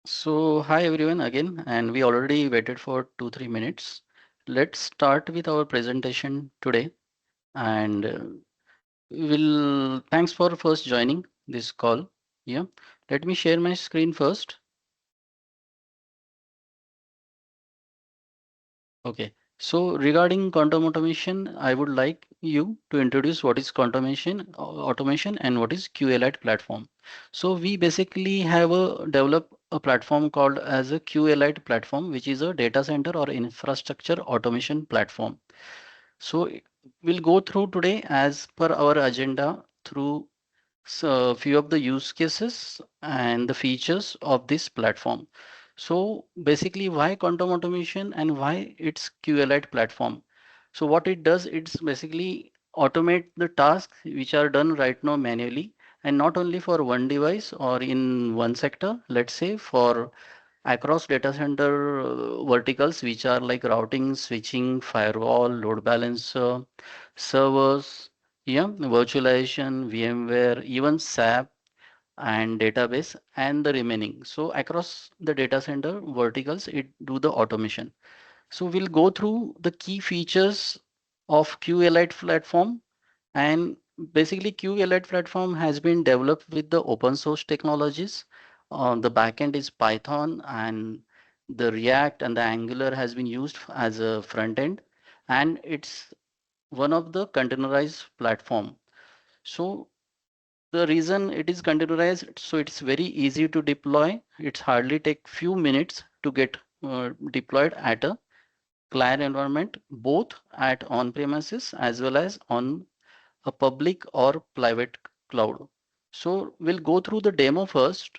So hi everyone again, and we already waited for 2-3 minutes. Let's start with our presentation today. And will thanks for first joining this call. Yeah, let me share my screen first. Okay. So regarding quantum automation, I would like you to introduce what is automation and what is QLite platform. So we basically have develop a platform called as a QLite platform, which is a data center or infrastructure automation platform. So we'll go through today as per our agenda through few of the use cases and the features of this platform. So basically, why quantum automation and why it's QLite platform? So what it does, it's basically automate the tasks which are done right now manually, and not only for one device or in one sector. Let's say for across data center verticals, which are like routing, switching, firewall, load balancer, servers, yeah, virtualization, VMware, even SAP and database and the remaining. So across the data center verticals, it do the automation. So we'll go through the key features of QLite platform. And basically QLite platform has been developed with the open source technologies. The backend is Python, and the React and the Angular has been used as a front end, and it's one of the containerized platform. So the reason it is containerized, so it's very easy to deploy. It's hardly take few minutes to get deployed at a client environment, both at on premises as well as on a public or private cloud. So we'll go through the demo first.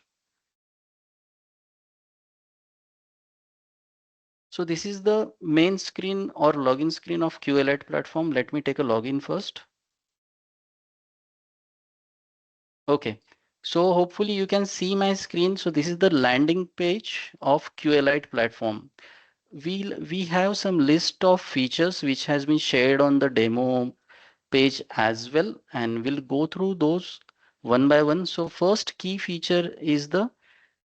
So this is the main screen or login screen of QLite platform. Let me take a login first. Okay. So hopefully you can see my screen. So this is the landing page of QLite platform. We have some list of features which has been shared on the demo page as well, and we'll go through those one by one. So first key feature is the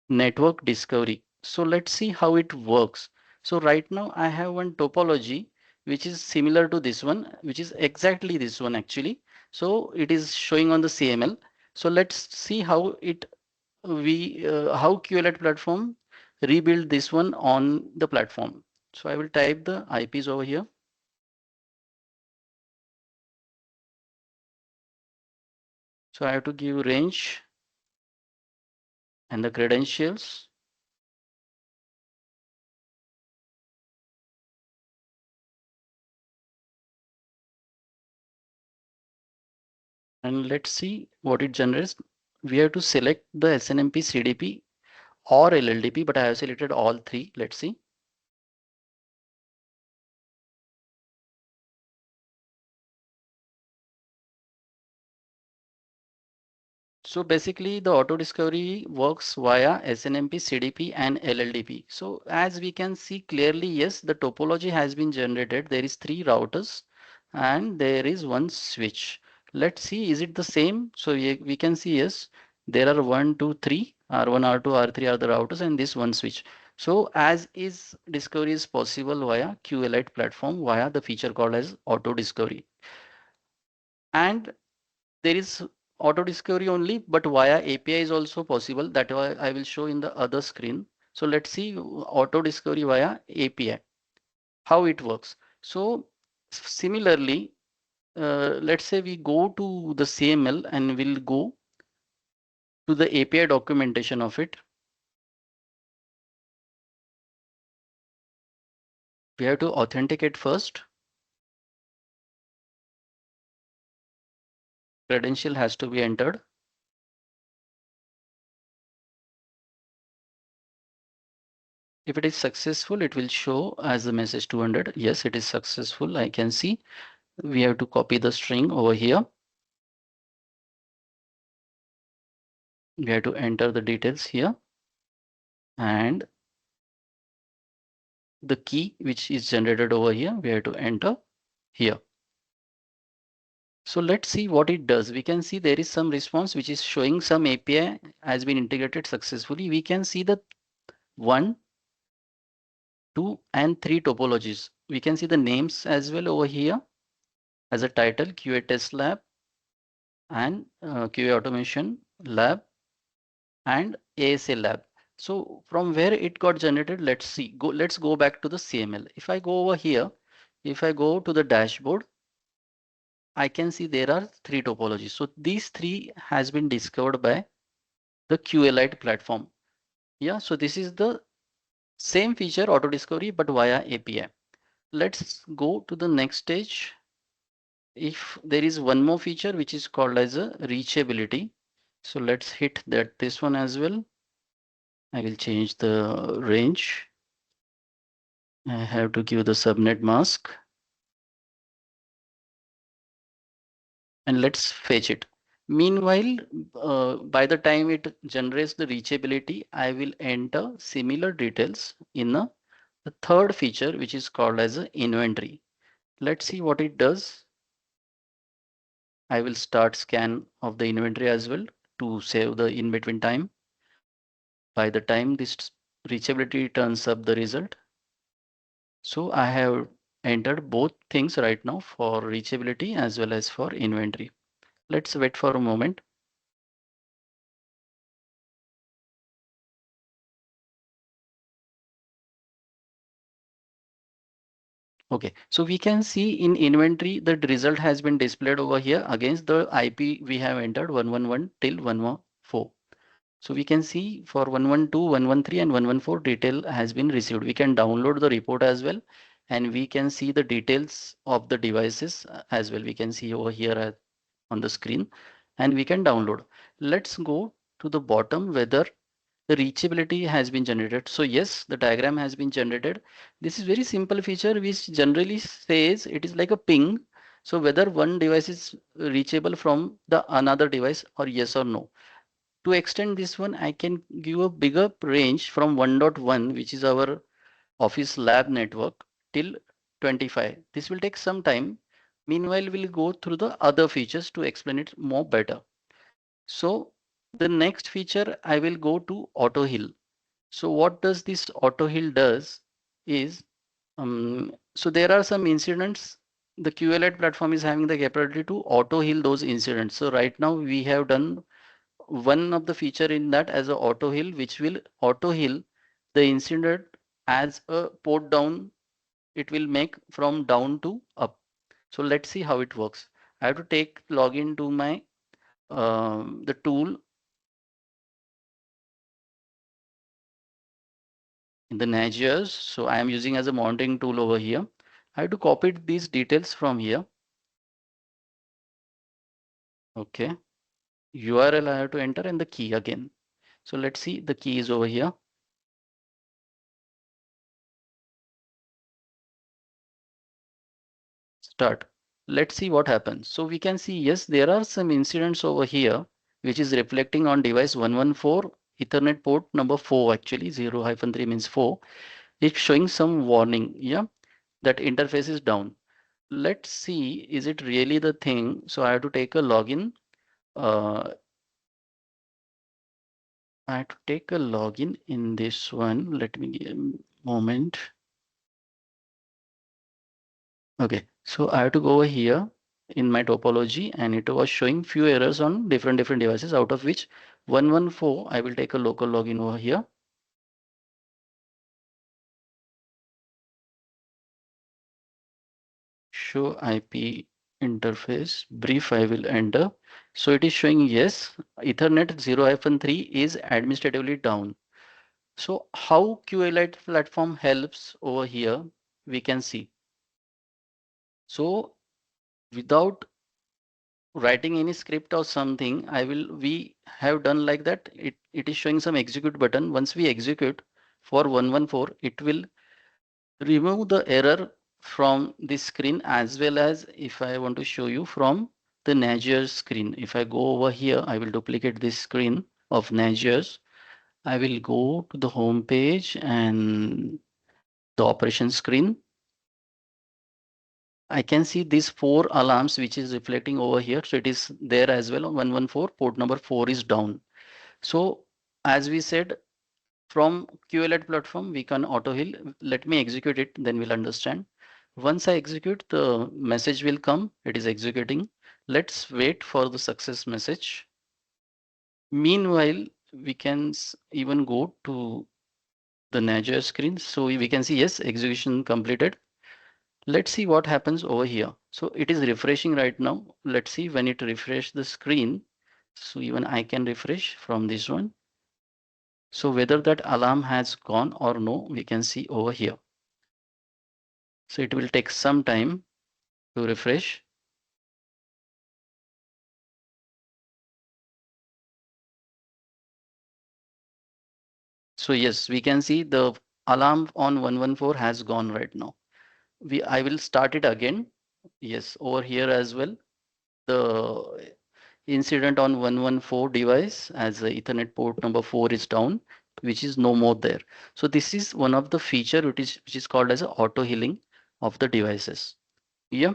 network discovery. So let's see how it works. So right now I have one topology which is similar to this one, which is exactly this one actually. So it is showing on the CML. So let's see how how QLite platform rebuild this one on the platform. So I will type the IPs over here. So I have to give range and the credentials. And let's see what it generates. We have to select the SNMP, CDP or LLDP, but I have selected all three. Let's see. So basically the auto discovery works via SNMP, CDP and LLDP. So as we can see clearly, yes, the topology has been generated. There is 3 routers and there is one switch. Let's see, is it the same? So we can see, yes, there are 1, 2, 3, R1, R2, R3 are the routers and this one switch. So as is discovery is possible via QLite platform via the feature called as auto discovery. And there is auto discovery only, but via API is also possible. That I will show in the other screen. So let's see auto discovery via API, how it works. So similarly, let's say we go to the CML and we'll go to the API documentation of it. We have to authenticate first. Credential has to be entered. If it is successful, it will show as the message 200. Yes, it is successful. I can see. We have to copy the string over here. We have to enter the details here, and the key which is generated over here, we have to enter here. So let's see what it does. We can see there is some response which is showing some API has been integrated successfully. We can see the 1, 2, and 3 topologies. We can see the names as well over here as a title: QA test lab and QA automation lab and ASA lab. So from where it got generated, let's see. Let's go back to the CML. If I go over here, if I go to the dashboard, I can see there are 3 topologies. So these 3 has been discovered by the QLite platform. Yeah, so this is the same feature, auto discovery, but via API. Let's go to the next stage. If there is one more feature which is called as a reachability. So let's hit this one as well. I will change the range. I have to give the subnet mask and let's fetch it. Meanwhile, by the time it generates the reachability, I will enter similar details in the third feature, which is called as a inventory. Let's see what it does. I will start scan of the inventory as well to save the in between time. By the time this reachability turns up the result. So I have entered both things right now for reachability as well as for inventory. Let's wait for a moment. Okay, so we can see in inventory that result has been displayed over here against the IP we have entered 111 till 114. So we can see for 112, 113 and 114 detail has been received. We can download the report as well and we can see the details of the devices as well. We can see over here on the screen and we can download. Let's go to the bottom whether the reachability has been generated. So yes, the diagram has been generated. This is very simple feature which generally says it is like a ping. So whether one device is reachable from the another device or yes or no. To extend this one, I can give a bigger range from 1.1, which is our office lab network, till 25. This will take some time. Meanwhile, we'll go through the other features to explain it more better. So the next feature, I will go to auto heal. So what does this auto heal does is, so there are some incidents. The QLite platform is having the capability to auto heal those incidents. So right now we have done one of the feature in that as a auto heal, which will auto heal the incident as a port down. It will make from down to up. So let's see how it works. I have to take login to my the tool in the Nagios. So I am using as a monitoring tool over here. I have to copy these details from here. Okay. URL I have to enter and the key again. So let's see, the key is over here. Start. Let's see what happens. So we can see, yes, there are some incidents over here, which is reflecting on device 114, Ethernet port number 4, actually 0-3 means 4. It's showing some warning, yeah, that interface is down. Let's see, is it really the thing? So I have to take a login. I have to take a login in this one. Let me give a moment. Okay, so I have to go over here in my topology and it was showing few errors on different devices, out of which 114, I will take a local login over here. Show IP interface brief I will enter. So it is showing yes, Ethernet 0-3 is administratively down. So how QLite platform helps over here, we can see. So without writing any script or something, we have done like that. It is showing some execute button. Once we execute for 114, it will remove the error from this screen, as well as if I want to show you from the Nagios screen. If I go over here, I will duplicate this screen of Nagios. I will go to the home page and the operation screen. I can see these 4 alarms which is reflecting over here. So it is there as well on 114, port number 4 is down. So as we said, From QLAD platform, we can auto heal. Let me execute it, then we'll understand. Once I execute, the message will come. It is executing. Let's wait for the success message. Meanwhile, we can even go to the Nagier screen. So we can see, yes, execution completed. Let's see what happens over here. So it is refreshing right now. Let's see when it refresh the screen. So even I can refresh from this one. So whether that alarm has gone or no, we can see over here. So it will take some time to refresh. So yes, we can see the alarm on 114 has gone right now. I will start it again. Yes, over here as well. The incident on 114 device as the Ethernet port number 4 is down, which is no more there. So this is one of the feature which is called as auto healing of the devices. Yeah,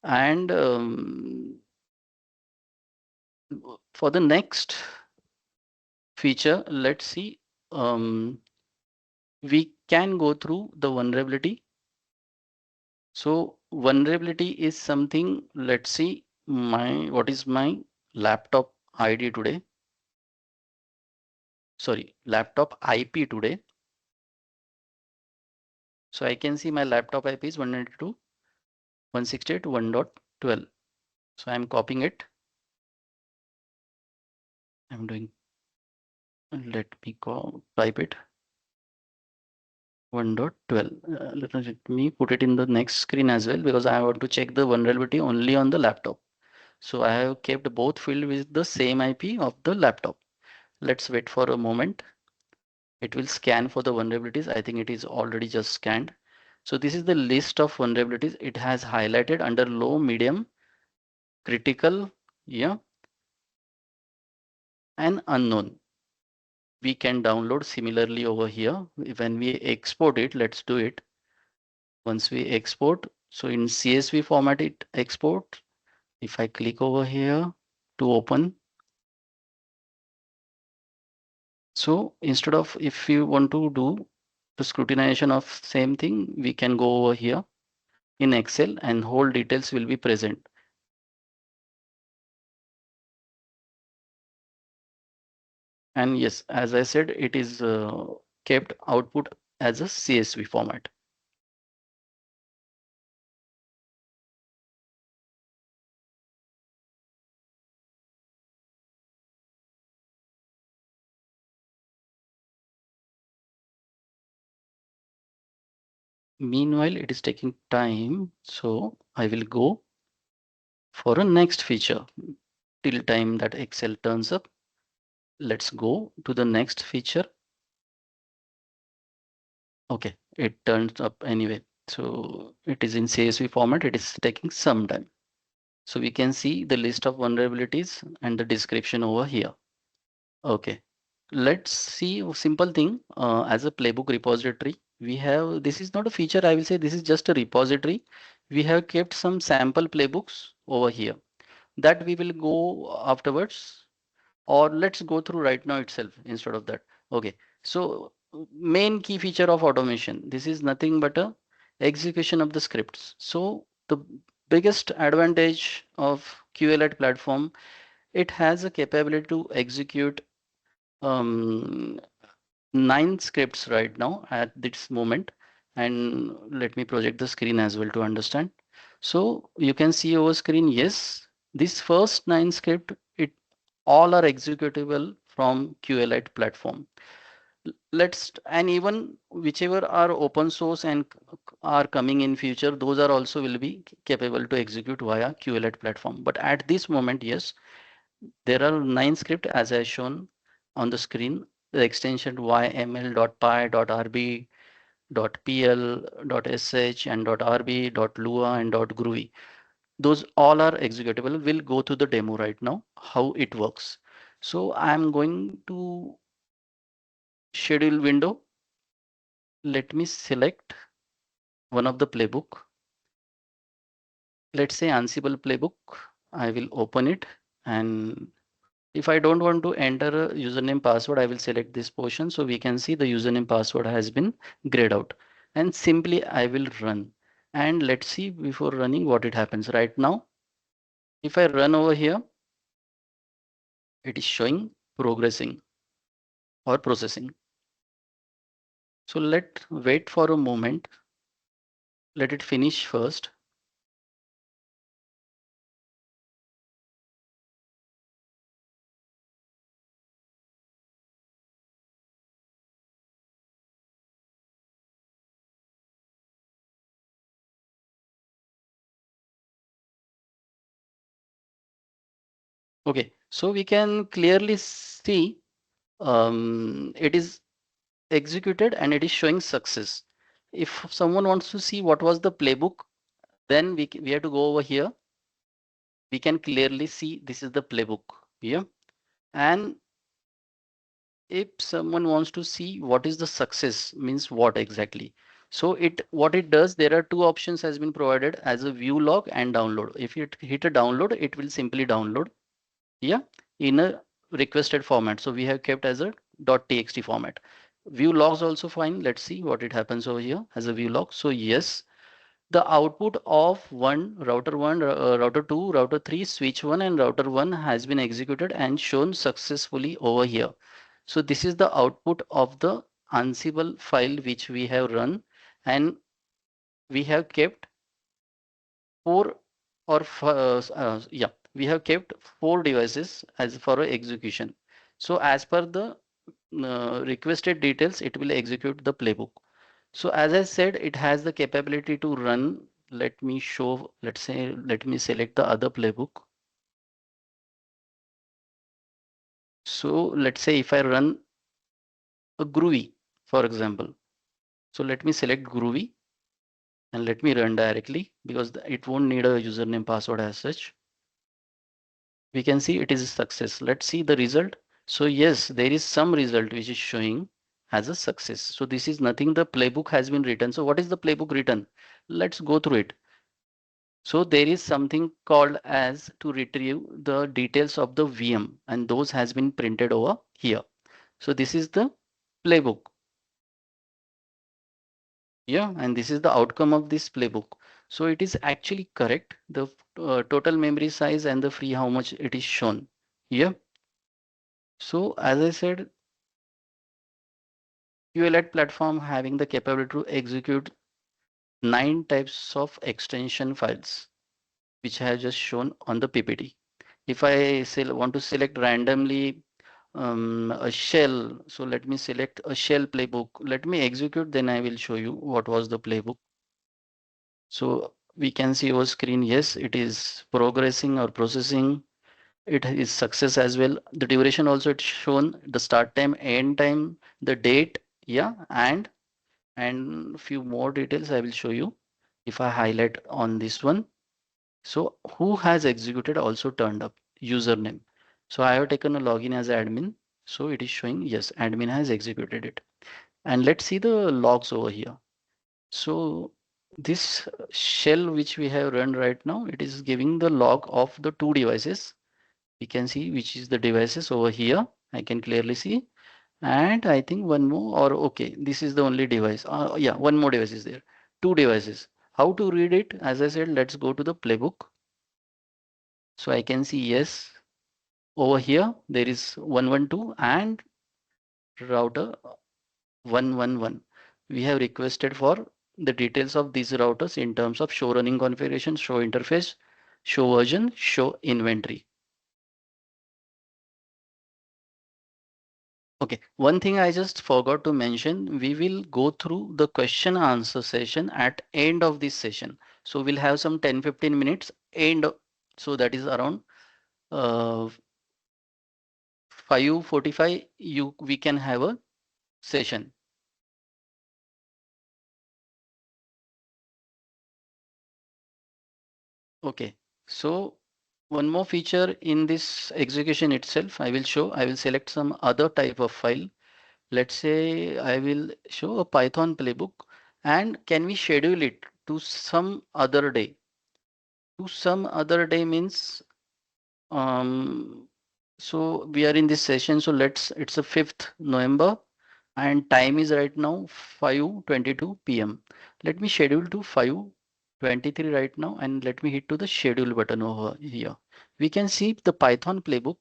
and for the next feature, let's see. We can go through the vulnerability. So vulnerability is something. Let's see what is my laptop ID today. Sorry, laptop IP today. So I can see my laptop IP is 192.168.1.12. So I'm copying it. I'm doing, let me type it 1.12. Let me put it in the next screen as well because I want to check the vulnerability only on the laptop. So I have kept both fields with the same IP of the laptop. Let's wait for a moment. It will scan for the vulnerabilities. I think it is already just scanned. So this is the list of vulnerabilities. It has highlighted under low, medium, critical, yeah, and unknown. We can download similarly over here. When we export it, let's do it. Once we export, so in CSV format it export. If I click over here to open, so instead of, if you want to do the scrutinization of same thing, we can go over here in Excel and whole details will be present. And yes, as I said, it is kept output as a CSV format. Meanwhile, it is taking time. So I will go for a next feature till time that Excel turns up. Let's go to the next feature. Okay, it turns up anyway. So it is in CSV format. It is taking some time. So we can see the list of vulnerabilities and the description over here. Okay, let's see a simple thing as a playbook repository. We have, this is not a feature, I will say this is just a repository. We have kept some sample playbooks over here that we will go afterwards, or let's go through right now itself instead of that. Okay, so main key feature of automation. This is nothing but a execution of the scripts. So the biggest advantage of QLAD platform, it has a capability to execute um, 9 scripts right now at this moment. And let me project the screen as well to understand. So you can see over screen, yes, this first 9 script, it all are executable from QLite platform. Let's, and even whichever are open source and are coming in future, those are also will be capable to execute via QLite platform. But at this moment, yes, there are 9 scripts as I shown on the screen. The extension yml.py.rb, .pl, .sh, and .rb, .lua, and .groovy. Those all are executable. We'll go to the demo right now, how it works. So I'm going to schedule window. Let me select one of the playbook. Let's say Ansible playbook. I will open it and If I don't want to enter a username password, I will select this portion. So we can see the username password has been grayed out, and simply I will run. And let's see before running what it happens right now. If I run over here, it is showing progressing or processing. So let wait for a moment. Let it finish first. Okay, so we can clearly see it is executed and it is showing success. If someone wants to see what was the playbook, then we have to go over here. We can clearly see this is the playbook here. And if someone wants to see what is the success, means what exactly. So what it does, there are two options has been provided as a view log and download. If you hit a download, it will simply download, yeah, in a requested format. So we have kept as a .txt format. View logs also fine. Let's see what it happens over here as a view log. So yes, the output of one, router 2, router 3, switch 1 and router 1 has been executed and shown successfully over here. So this is the output of the Ansible file which we have run, and we have kept four yeah, we have kept 4 devices as for execution. So as per the requested details, it will execute the playbook. So as I said, it has the capability to run. Let me show, let's say, let me select the other playbook. So let's say if I run a groovy, for example. So let me select groovy and let me run directly because it won't need a username password as such. We can see it is a success. Let's see the result. So yes, there is some result which is showing as a success. So this is nothing. The playbook has been written. So what is the playbook written? Let's go through it. So there is something called as to retrieve the details of the VM, and those has been printed over here. So this is the playbook. Yeah, and this is the outcome of this playbook. So it is actually correct. The total memory size and the free how much it is shown. Yeah. So as I said, QLED platform having the capability to execute 9 types of extension files, which I have just shown on the PPT. If I want to select randomly a shell, so let me select a shell playbook. Let me execute, then I will show you what was the playbook. So we can see our screen. Yes, it is progressing or processing. It is success as well. The duration also it's shown, the start time, end time, the date, yeah, and few more details I will show you if I highlight on this one. So who has executed also turned up username. So I have taken a login as admin. So it is showing yes, admin has executed it. And let's see the logs over here. So this shell which we have run right now, it is giving the log of the 2 devices. We can see which is the devices over here. I can clearly see. And I think one more or okay, this is the only device. Yeah, one more device is there. 2 devices. How to read it? As I said, let's go to the playbook. So I can see yes, over here there is 112 and router 111. We have requested for the details of these routers in terms of show running configuration, show interface, show version, show inventory. Okay, one thing I just forgot to mention, we will go through the question answer session at end of this session. So we'll have some 10-15 minutes end. So that is around uh, 5:45. We can have a session. Okay, so one more feature in this execution itself, I will show, I will select some other type of file. Let's say I will show a Python playbook and can we schedule it to some other day? To some other day means So we are in this session. So it's the 5th November and time is right now 5:22 p.m. Let me schedule to 5:23 right now and let me hit to the schedule button over here. We can see the Python playbook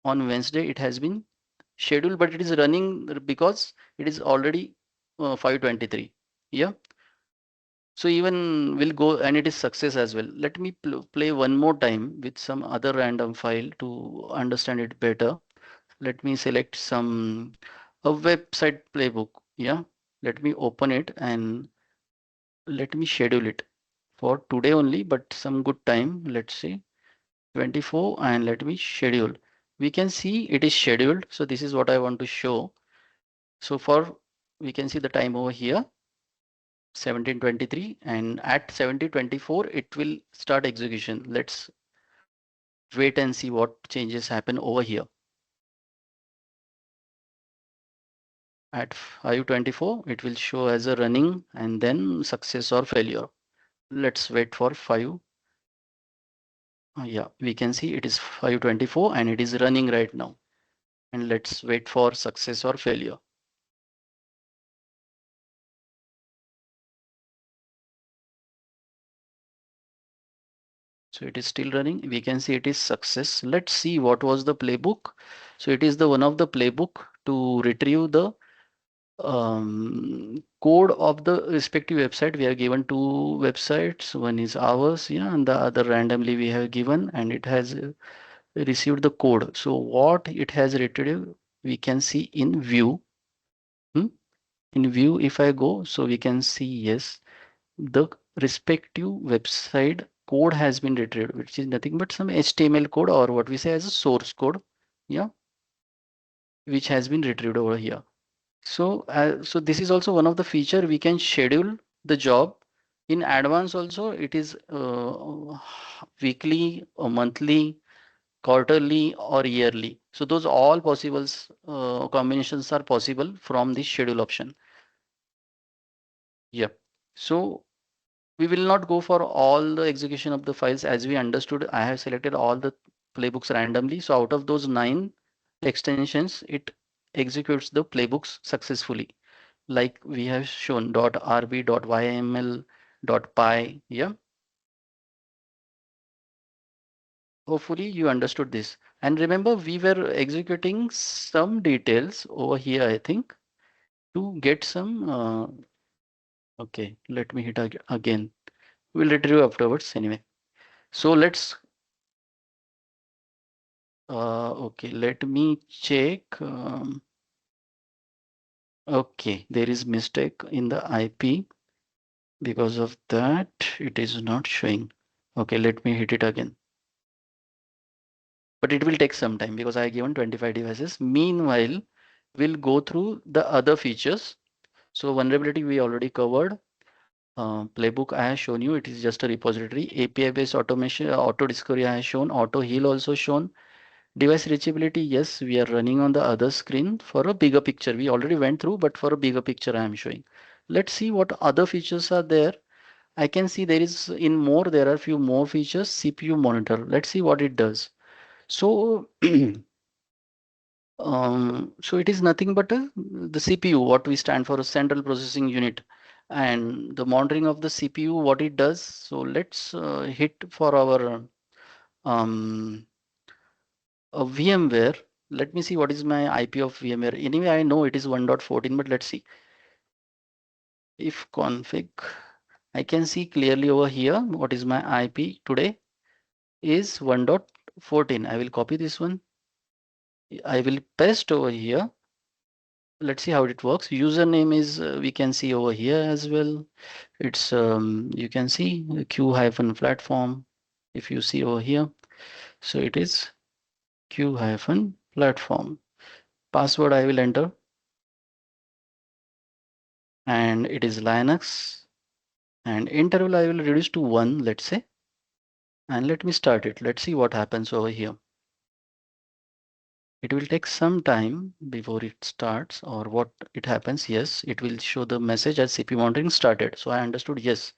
on Wednesday. It has been scheduled, but it is running because it is already 5:23. Yeah. So even will go and it is success as well. Let me play one more time with some other random file to understand it better. Let me select some a website playbook. Yeah. Let me open it and let me schedule it for today only, but some good time. Let's say 24 and let me schedule. We can see it is scheduled. So this is what I want to show. So for we can see the time over here 17:23 and at 17:24 it will start execution. Let's wait and see what changes happen over here. At 5:24 it will show as a running and then success or failure. Let's wait for 5. Yeah, we can see it is 5:24 and it is running right now. And let's wait for success or failure. So it is still running. We can see it is success. Let's see what was the playbook. So it is the one of the playbook to retrieve the code of the respective website. We have given two websites. One is ours, yeah, and the other randomly we have given, and it has received the code. So what it has retrieved, we can see in view. Hmm? In view, if I go, so we can see yes, the respective website code has been retrieved, which is nothing but some HTML code or what we say as a source code, yeah, which has been retrieved over here. So this is also one of the feature we can schedule the job in advance. Also, it is weekly or monthly, quarterly or yearly. So those all possibles combinations are possible from the schedule option. Yeah. So we will not go for all the execution of the files as we understood. I have selected all the playbooks randomly. So out of those 9 extensions, it executes the playbooks successfully. Like we have shown .rb, .yml, .py. Yeah, hopefully you understood this. And remember, we were executing some details over here, I think, to get some. Okay, let me hit again. We'll retrieve afterwards anyway. So let's. Okay, let me check. Okay, there is mistake in the IP. Because of that, it is not showing. Okay, let me hit it again. But it will take some time because I given 25 devices. Meanwhile, we'll go through the other features. So vulnerability we already covered. Playbook I have shown you. It is just a repository. API based automation, auto discovery I have shown. Auto heal also shown. Device reachability, yes, we are running on the other screen for a bigger picture. We already went through, but for a bigger picture I am showing. Let's see what other features are there. I can see there is in more, there are few more features. CPU monitor. Let's see what it does. So so it is nothing but the CPU, what we stand for a central processing unit, and the monitoring of the CPU, what it does. So let's hit for our VMware. Let me see what is my IP of VMware. Anyway, I know it is 1.14, but let's see. If config, I can see clearly over here what is my IP today is 1.14. I will copy this one. I will paste over here. Let's see how it works. Username is we can see over here as well. It's you can see Q-platform if you see over here. So it is Q-platform. Password I will enter and it is Linux and interval I will reduce to 1, let's say, and let me start it. Let's see what happens over here. It will take some time before it starts or what it happens. Yes, it will show the message as CPU monitoring started. So I understood, yes,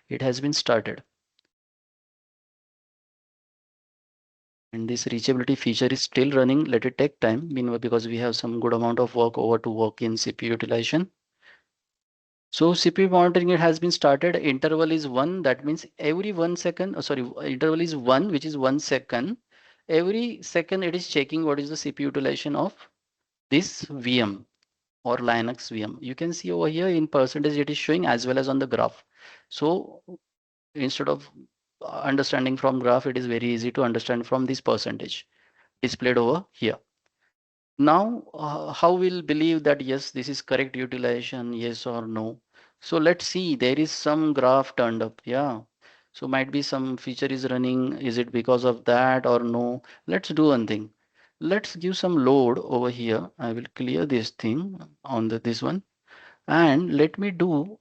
it has been started. And this reachability feature is still running. Let it take time, meanwhile, because we have some good amount of work over to work in CPU utilization. So CPU monitoring, it has been started. Interval is 1. That means every 1 second, sorry, interval is 1, which is 1 second. Every second it is checking what is the CPU utilization of this VM or Linux VM. You can see over here in percentage it is showing as well as on the graph. So instead of understanding from graph, it is very easy to understand from this percentage displayed over here. Now, how we'll believe that yes, this is correct utilization, yes or no? So let's see, there is some graph turned up, yeah. So might be some feature is running. Is it because of that or no? Let's do one thing. Let's give some load over here. I will clear this thing on this one, and let me do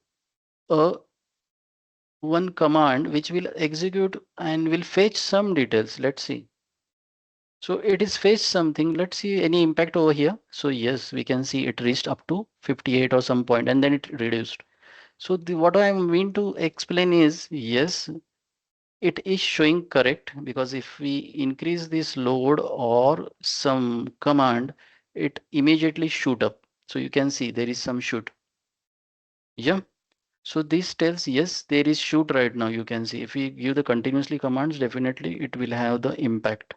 a one command which will execute and will fetch some details. Let's see. So it is fetched something. Let's see any impact over here. So yes, we can see it reached up to 58 or some point and then it reduced. So what I mean to explain is yes, it is showing correct, because if we increase this load or some command, it immediately shoot up. So you can see there is some shoot. Yeah. So this tells yes, there is shoot right now. You can see if we give the continuously commands, definitely it will have the impact.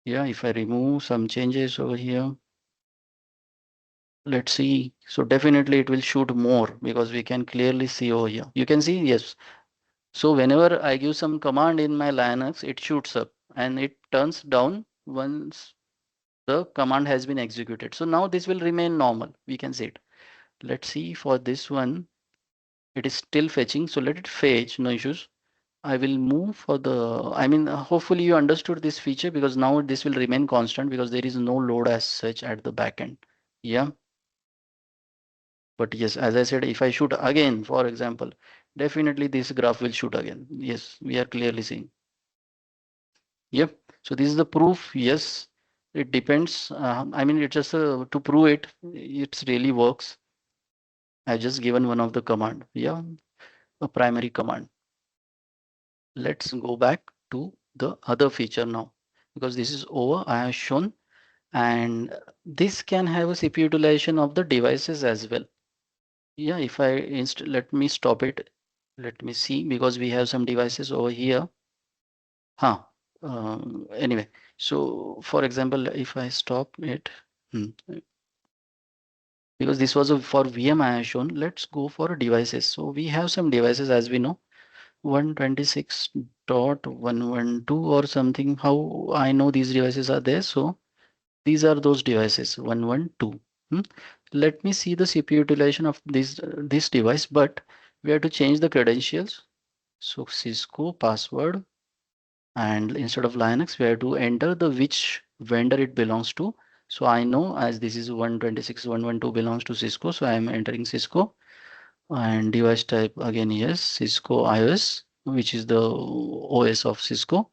Yeah, if I remove some changes over here, let's see. So definitely it will shoot more because we can clearly see over here. You can see, yes. So whenever I give some command in my Linux, it shoots up and it turns down once the command has been executed. So now this will remain normal. We can see it. Let's see for this one. It is still fetching. So let it fetch, no issues. I will move for the, I mean, hopefully you understood this feature, because now this will remain constant because there is no load as such at the back end. Yeah. But yes, as I said, if I shoot again, for example, definitely this graph will shoot again. Yes, we are clearly seeing. Yep. So this is the proof. Yes, it depends. I mean, it's just to prove it, it really works. I just given one of the command. Yeah, a primary command. Let's go back to the other feature now, because this is over. I have shown, and this can have a CPU utilization of the devices as well. Yeah, if I let me stop it. Let me see, because we have some devices over here. Huh. Anyway, so for example, if I stop it, hmm, because this was a, for VM I have shown, let's go for devices. So we have some devices, as we know, 126.112 or something. How I know these devices are there? So these are those devices, 112. Hmm. Let me see the CPU utilization of this device, but we have to change the credentials. So Cisco password, and instead of Linux, we have to enter the which vendor it belongs to. So I know, as this is 126.112 belongs to Cisco, so I am entering Cisco, and device type again, yes, Cisco iOS, which is the OS of Cisco.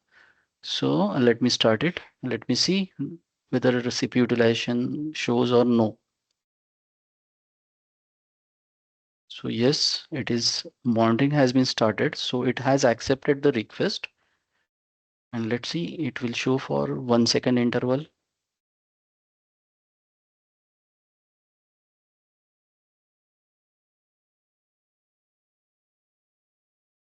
So let me start it. Let me see whether the CPU utilization shows or no. So yes, it is, monitoring has been started. So it has accepted the request, and let's see, it will show for 1 second interval.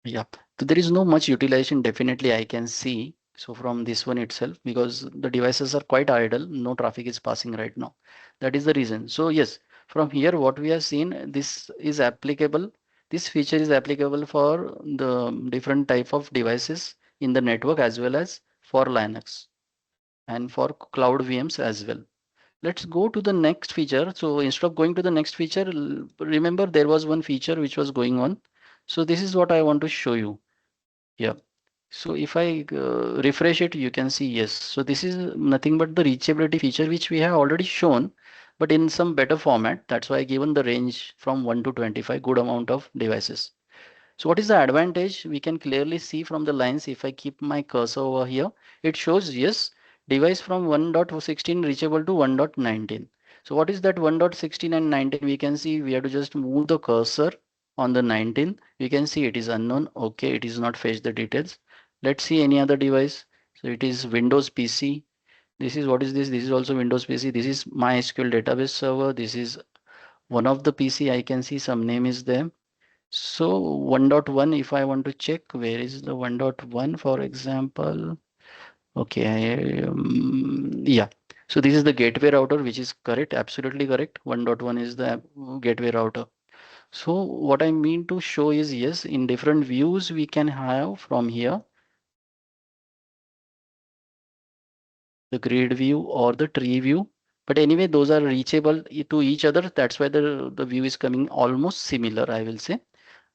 Yeah, so there is no much utilization, definitely I can see. So from this one itself, because the devices are quite idle, no traffic is passing right now. That is the reason. So yes, from here what we have seen, this is applicable. This feature is applicable for the different type of devices in the network, as well as for Linux and for cloud VMs as well. Let's go to the next feature. So instead of going to the next feature, remember there was one feature which was going on. So this is what I want to show you. Yeah. So if I refresh it, you can see yes. So this is nothing but the reachability feature which we have already shown, but in some better format. That's why I given the range from 1 to 25, good amount of devices. So what is the advantage? We can clearly see from the lines. If I keep my cursor over here, it shows yes, device from 1.16 reachable to 1.19. So what is that 1.16 and 19? We can see we have to just move the cursor on the 19. We can see it is unknown. Okay, it is not fetch the details. Let's see any other device. So it is Windows PC. This is what is this? This is also Windows PC. This is MySQL database server. This is one of the PC. I can see some name is there. So 1.1, if I want to check, where is the 1.1, for example? Okay, yeah. So this is the gateway router, which is correct, absolutely correct. 1.1 is the gateway router. So what I mean to show is, yes, in different views we can have from here the grid view or the tree view. But anyway, those are reachable to each other. That's why the view is coming almost similar, I will say.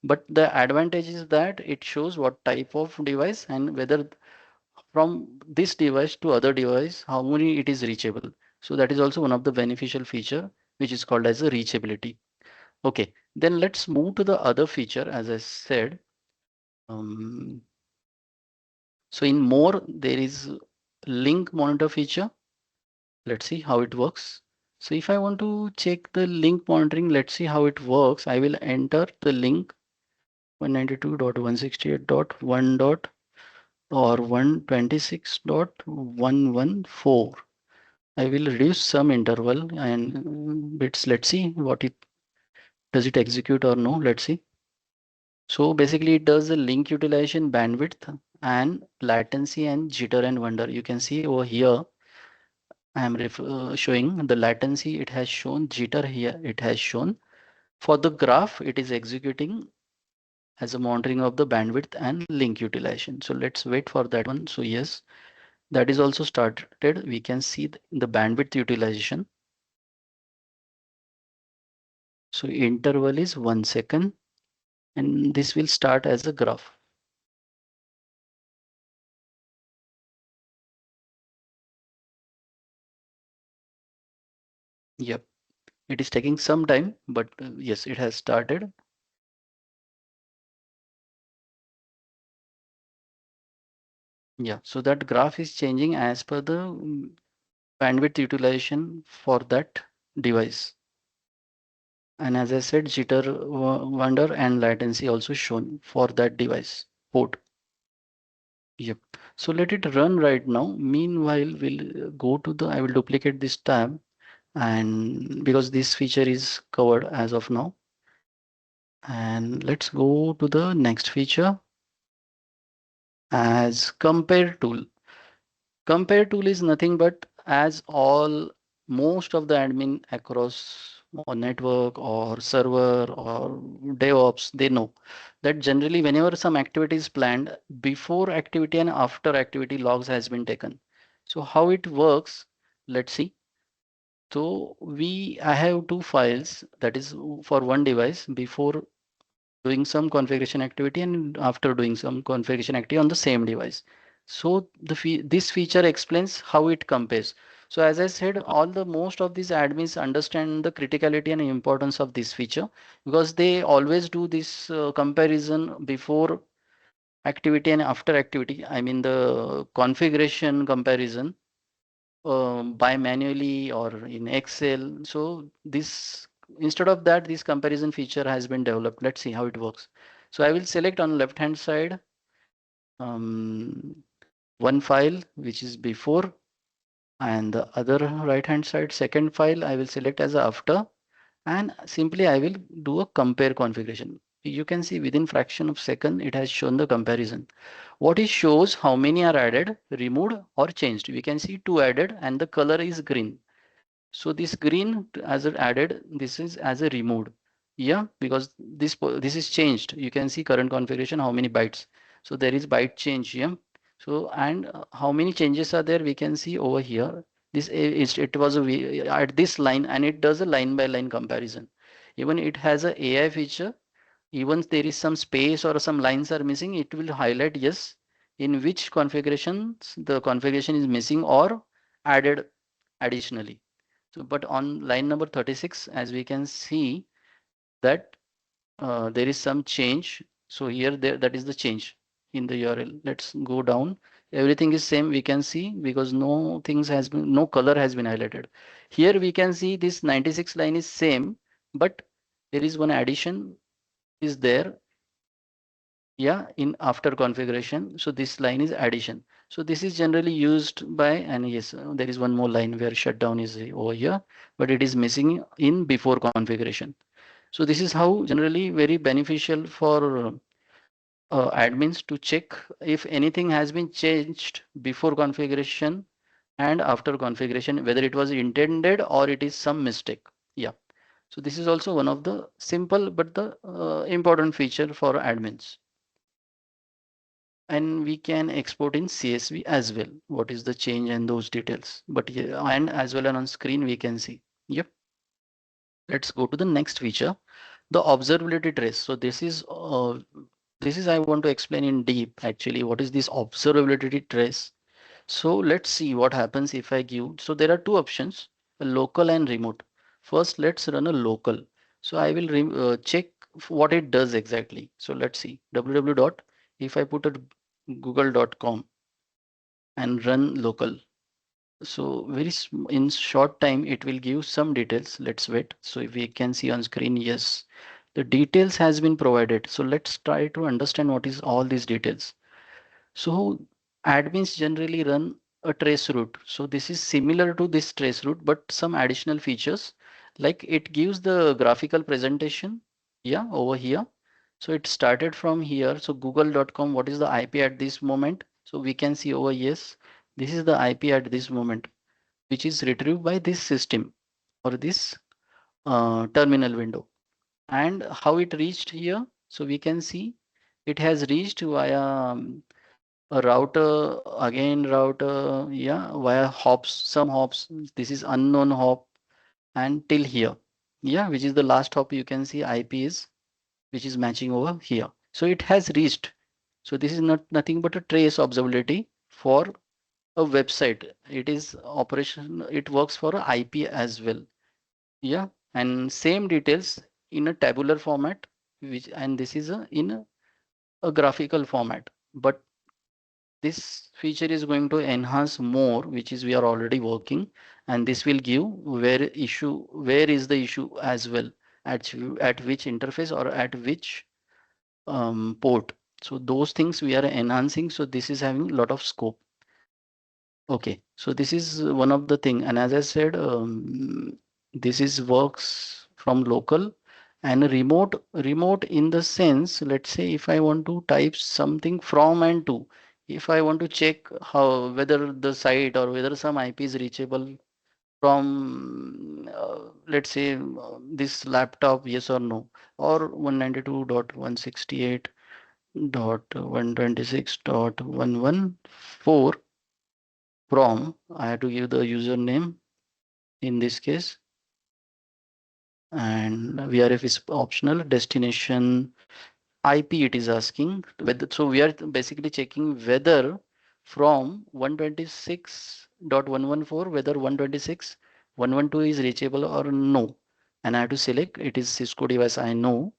But the advantage is that it shows what type of device and whether from this device to other device, how many it is reachable. So that is also one of the beneficial feature, which is called as a reachability. Okay, then let's move to the other feature, as I said. Um, so in more, there is link monitor feature. Let's see how it works. So if I want to check the link monitoring, let's see how it works. I will enter the link 192.168.1. Or 126.114. I will reduce some interval and bits. Let's see what it does it execute or no. Let's see. So basically it does the link utilization, bandwidth and latency and jitter and wonder. You can see over here I am showing the latency. It has shown jitter here. It has shown for the graph. It is executing as a monitoring of the bandwidth and link utilization. So let's wait for that one. So yes, that is also started. We can see the bandwidth utilization. So interval is 1 second and this will start as a graph. Yep, it is taking some time, but yes, it has started. Yeah, so that graph is changing as per the bandwidth utilization for that device. And as I said, jitter, wonder and latency also shown for that device port. Yep. So let it run right now. Meanwhile, we'll go to the, I will duplicate this tab and because this feature is covered as of now. And let's go to the next feature as compare tool. Compare tool is nothing but as all most of the admin across or network or server or DevOps, they know that generally whenever some activity is planned, before activity and after activity logs has been taken. So how it works, let's see. So I have two files that is for one device before doing some configuration activity and after doing some configuration activity on the same device. So this feature explains how it compares. So as I said, all the most of these admins understand the criticality and importance of this feature because they always do this comparison before activity and after activity. I mean the configuration comparison by manually or in Excel. So this instead of that, this comparison feature has been developed. Let's see how it works. So I will select on left hand side um, one file which is before and the other right hand side second file I will select as a after and simply I will do a compare configuration. You can see within fraction of second it has shown the comparison. What it shows how many are added, removed or changed. We can see two added and the color is green. So this green as a added, this is as a removed. Yeah, because this is changed. You can see current configuration, how many bytes. So there is byte change. Yeah. So and how many changes are there? We can see over here. This is it was at this line and it does a line by line comparison. Even it has a AI feature. Even there is some space or some lines are missing, it will highlight yes in which configurations the configuration is missing or added additionally. So, but on line number 36, as we can see that there is some change. So here that is the change in the URL. Let's go down. Everything is same. We can see because no color has been highlighted. Here we can see this 96 line is same, but there is one addition is there. Yeah, in after configuration. So this line is addition. So this is generally used by, and yes, there is one more line where shutdown is over here, but it is missing in before configuration. So this is how generally very beneficial for admins to check if anything has been changed before configuration and after configuration, whether it was intended or it is some mistake. Yeah. So this is also one of the simple but the important feature for admins. And we can export in CSV as well. What is the change and those details? But yeah, and as well as on screen we can see. Yep. Let's go to the next feature, the observability trace. So this is I want to explain in deep actually. What is this observability trace? So let's see what happens if I give. So there are two options, a local and remote. First, let's run a local. So I will check what it does exactly. So let's see www dot. If I put a google.com and run local. So in short time, it will give some details. Let's wait. So if we can see on screen, yes, the details has been provided. So let's try to understand what is all these details. So admins generally run a trace route. So this is similar to this trace route, but some additional features like it gives the graphical presentation. Yeah, over here. So it started from here. So google.com, what is the IP at this moment? So we can see over, yes, this is the IP at this moment, which is retrieved by this system or this terminal window. And how it reached here? So we can see it has reached via a router, again router, yeah, via hops, some hops. This is unknown hop and till here. Yeah, which is the last hop you can see IP is, which is matching over here. So it has reached. So this is not nothing but a trace observability for a website. It is operation, it works for a IP as well. Yeah, and same details in a tabular format, which and this is a graphical format. But this feature is going to enhance more, which is we are already working, and this will give where is the issue as well, at which interface or at which port. So those things we are enhancing. So this is having a lot of scope. Okay, so this is one of the thing, and as I said, this is works from local and remote in the sense, let's say if I want to type something from and to, if I want to check how whether the site or whether some IP is reachable from let's say this laptop, yes or no, or 192.168.126.114 from, I have to give the username in this case, and VRF is optional. Destination IP it is asking whether, so we are basically checking whether from 126.114 whether 126.112 is reachable or no, and I have to select it is Cisco device. I know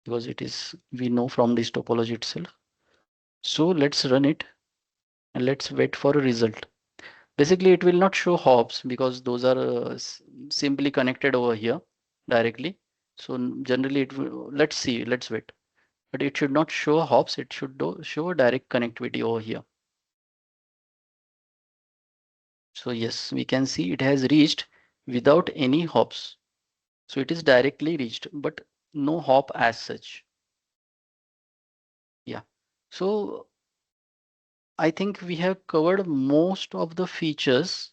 because it is, we know from this topology itself. So let's run it and let's wait for a result. Basically, it will not show hops because those are simply connected over here directly. So generally it will, let's see, let's wait. But it should not show hops, it should show direct connectivity over here. So yes, we can see it has reached without any hops. So it is directly reached, but no hop as such. Yeah. So I think we have covered most of the features,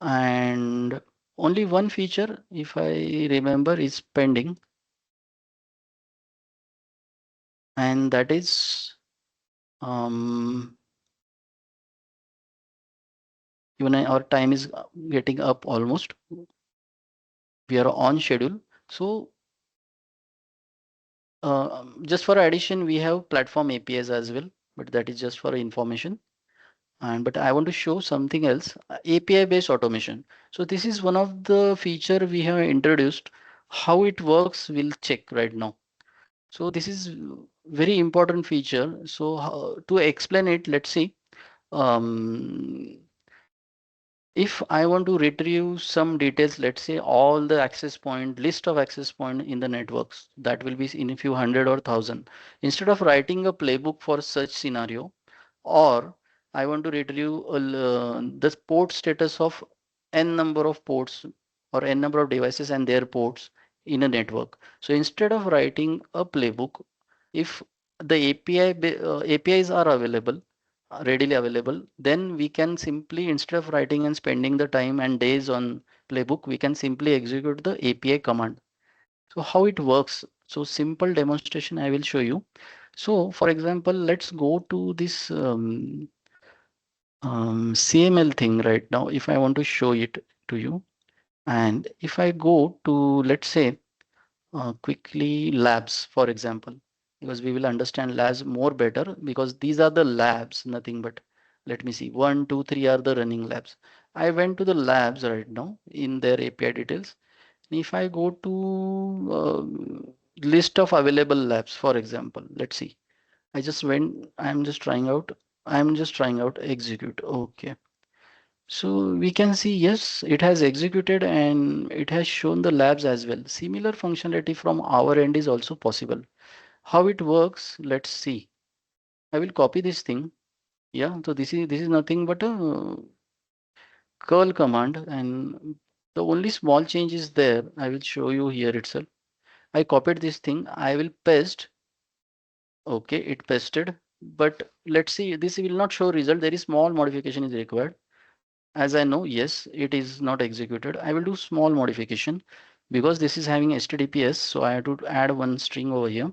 and only one feature, if I remember, is pending, and that is um, even our time is getting up almost. We are on schedule. So just for addition, we have platform APIs as well, but that is just for information. And but I want to show something else, API based automation. So this is one of the feature we have introduced. How it works, we'll check right now. So this is very important feature. So to explain it, let's see. Um, if I want to retrieve some details, let's say all the access point, list of access point in the networks, that will be in a few hundred or thousand. Instead of writing a playbook for such scenario, or I want to retrieve the port status of n number of ports or n number of devices and their ports in a network. So instead of writing a playbook, if the APIs are available, readily available, then we can simply, instead of writing and spending the time and days on playbook, we can simply execute the API command. So how it works? So simple demonstration I will show you. So for example, let's go to this CML thing right now. If I want to show it to you, and if I go to, let's say, quickly labs, for example, because we will understand labs more better because these are the labs, nothing but, let me see, 1, 2, 3 are the running labs. I went to the labs right now in their API details. If I go to list of available labs, for example, let's see. I'm just trying out execute. Okay. So we can see, yes, it has executed and it has shown the labs as well. Similar functionality from our end is also possible. How it works, let's see. I will copy this thing. Yeah, so this is nothing but a curl command, and the only small change is there. I will show you here itself. I copied this thing. I will paste. Okay, it pasted. But let's see, this will not show result. There is small modification is required. As I know, yes, it is not executed. I will do small modification because this is having HTTPS. So I have to add one string over here,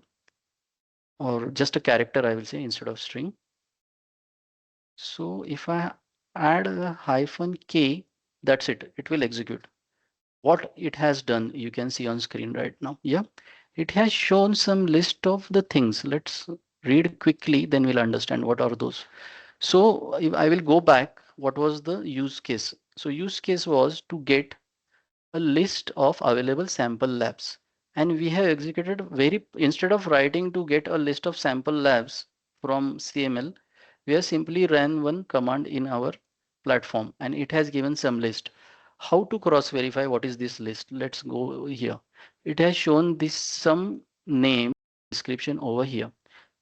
or just a character, I will say, instead of string. So if I add a hyphen K, that's it. It will execute. What it has done, you can see on screen right now. Yeah, it has shown some list of the things. Let's read quickly, then we'll understand what are those. So if I will go back, what was the use case? So use case was to get a list of available sample labs. And we have executed instead of writing to get a list of sample labs from CML, we have simply ran one command in our platform and it has given some list. How to cross verify what is this list? Let's go here. It has shown this some name description over here.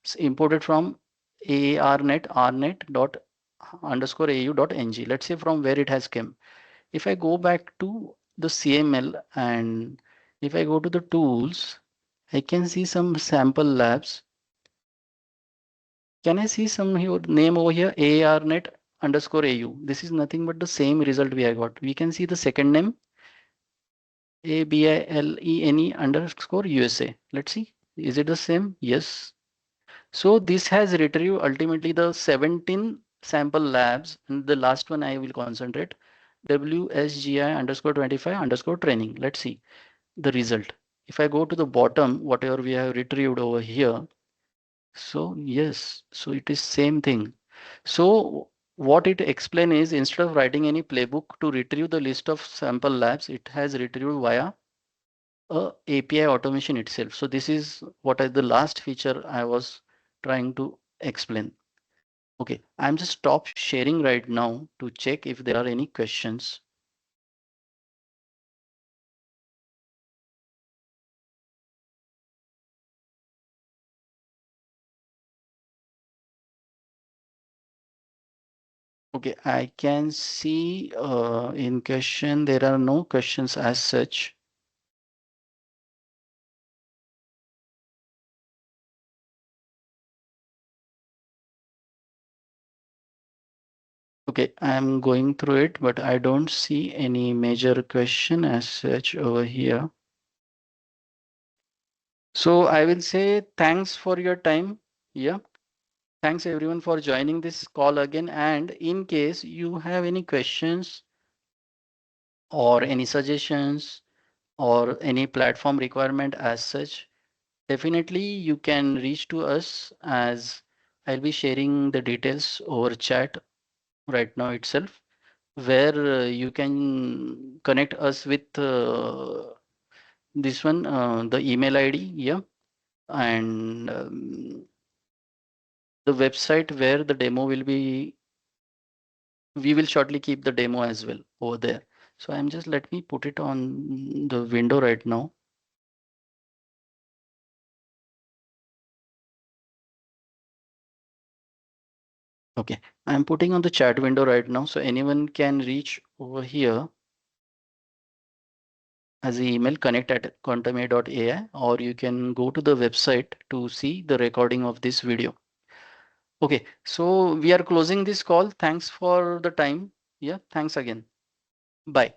It's imported from arnet dot underscore au dot ng. Let's say from where it has come. If I go back to the CML and if I go to the tools, I can see some sample labs. Can I see some your name over here? ARNet underscore AU. This is nothing but the same result we have got. We can see the second name ABILENE underscore USA. Let's see. Is it the same? Yes. So this has retrieved ultimately the 17 sample labs, and the last one I will concentrate WSGI underscore 25 underscore training. Let's see the result. If I go to the bottom, whatever we have retrieved over here, so yes, so it is same thing. So what it explain is instead of writing any playbook to retrieve the list of sample labs, it has retrieved via a API automation itself. So this is what is the last feature I was trying to explain. Okay, I'm just stop sharing right now to check if there are any questions. Okay, I can see in question there are no questions as such. Okay, I'm going through it, but I don't see any major question as such over here. So I will say thanks for your time. Yeah, thanks everyone for joining this call again. And in case you have any questions or any suggestions or any platform requirement as such, definitely you can reach to us as I'll be sharing the details over chat right now itself, where you can connect us with this one, the email ID, yeah, and the website where the demo will be. We will shortly keep the demo as well over there. So I'm just let me put it on the window right now. Okay, I'm putting on the chat window right now, so anyone can reach over here as an email connect@quantum.ai, or you can go to the website to see the recording of this video. Okay, so we are closing this call. Thanks for the time. Yeah, thanks again. Bye.